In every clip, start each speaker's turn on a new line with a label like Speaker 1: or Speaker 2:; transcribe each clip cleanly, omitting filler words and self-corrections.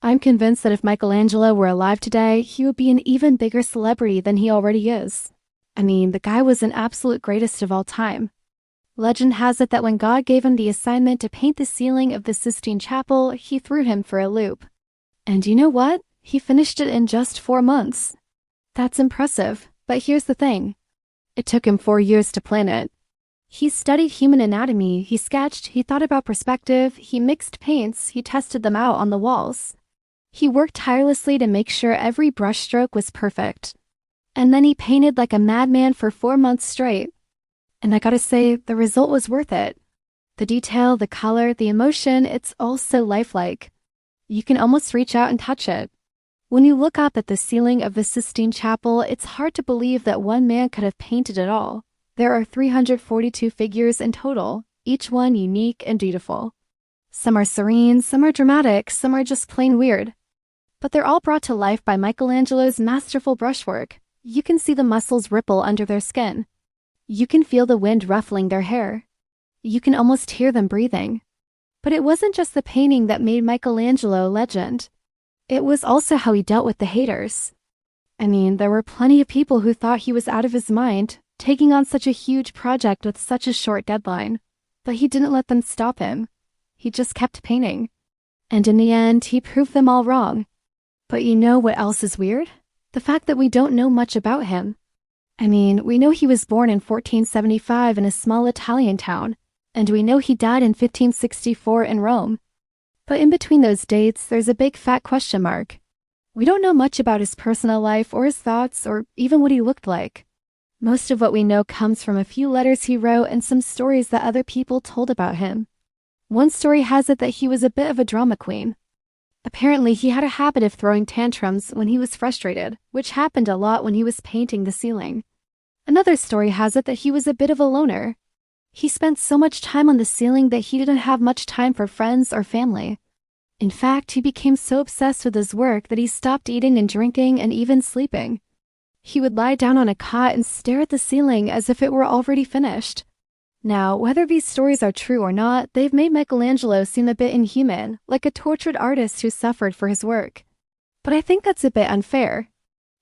Speaker 1: I'm convinced that if Michelangelo were alive today, he would be an even bigger celebrity than he already is. I mean, the guy was an absolute greatest of all time. Legend has it that when God gave him the assignment to paint the ceiling of the Sistine Chapel, he threw him for a loop. And you know what? He finished it in just 4 months. That's impressive, but here's the thing. It took him 4 years to plan it. He studied human anatomy, he sketched, he thought about perspective, he mixed paints, he tested them out on the walls. He worked tirelessly to make sure every brushstroke was perfect. And then he painted like a madman for 4 months straight. And I gotta say, the result was worth it. The detail, the color, the emotion, it's all so lifelike. You can almost reach out and touch it. When you look up at the ceiling of the Sistine Chapel, it's hard to believe that one man could have painted it all. There are 342 figures in total, each one unique and beautiful. Some are serene, some are dramatic, some are just plain weird. But they're all brought to life by Michelangelo's masterful brushwork. You can see the muscles ripple under their skin. You can feel the wind ruffling their hair. You can almost hear them breathing. But it wasn't just the painting that made Michelangelo a legend. It was also how he dealt with the haters. I mean, there were plenty of people who thought he was out of his mind, taking on such a huge project with such a short deadline. But he didn't let them stop him. He just kept painting. And in the end, he proved them all wrong. But you know what else is weird? The fact that we don't know much about him. I mean, we know he was born in 1475 in a small Italian town, and we know he died in 1564 in Rome. But in between those dates, there's a big fat question mark. We don't know much about his personal life or his thoughts or even what he looked like. Most of what we know comes from a few letters he wrote and some stories that other people told about him. One story has it that he was a bit of a drama queen. Apparently, he had a habit of throwing tantrums when he was frustrated, which happened a lot when he was painting the ceiling. Another story has it that he was a bit of a loner. He spent so much time on the ceiling that he didn't have much time for friends or family. In fact, he became so obsessed with his work that he stopped eating and drinking and even sleeping. He would lie down on a cot and stare at the ceiling as if it were already finished. Now, whether these stories are true or not, they've made Michelangelo seem a bit inhuman, like a tortured artist who suffered for his work. But I think that's a bit unfair.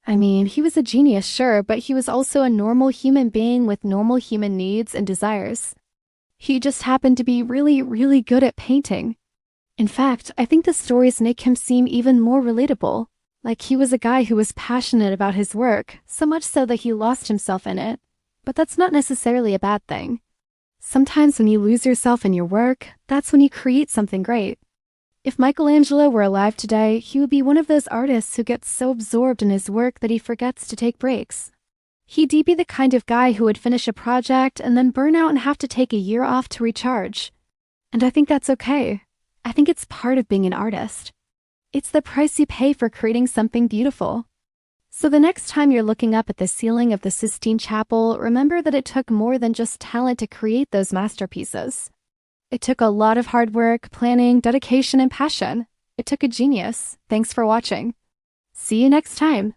Speaker 1: I mean, he was a genius, sure, but he was also a normal human being with normal human needs and desires. He just happened to be really, really good at painting. In fact, I think the stories make him seem even more relatable, like he was a guy who was passionate about his work, so much so that he lost himself in it. But that's not necessarily a bad thing. Sometimes when you lose yourself in your work, that's when you create something great. If Michelangelo were alive today, he would be one of those artists who gets so absorbed in his work that he forgets to take breaks. He'd be the kind of guy who would finish a project and then burn out and have to take a year off to recharge. And I think that's okay. I think it's part of being an artist. It's the price you pay for creating something beautiful. So the next time you're looking up at the ceiling of the Sistine Chapel, remember that it took more than just talent to create those masterpieces. It took a lot of hard work, planning, dedication, and passion. It took a genius. Thanks for watching. See you next time.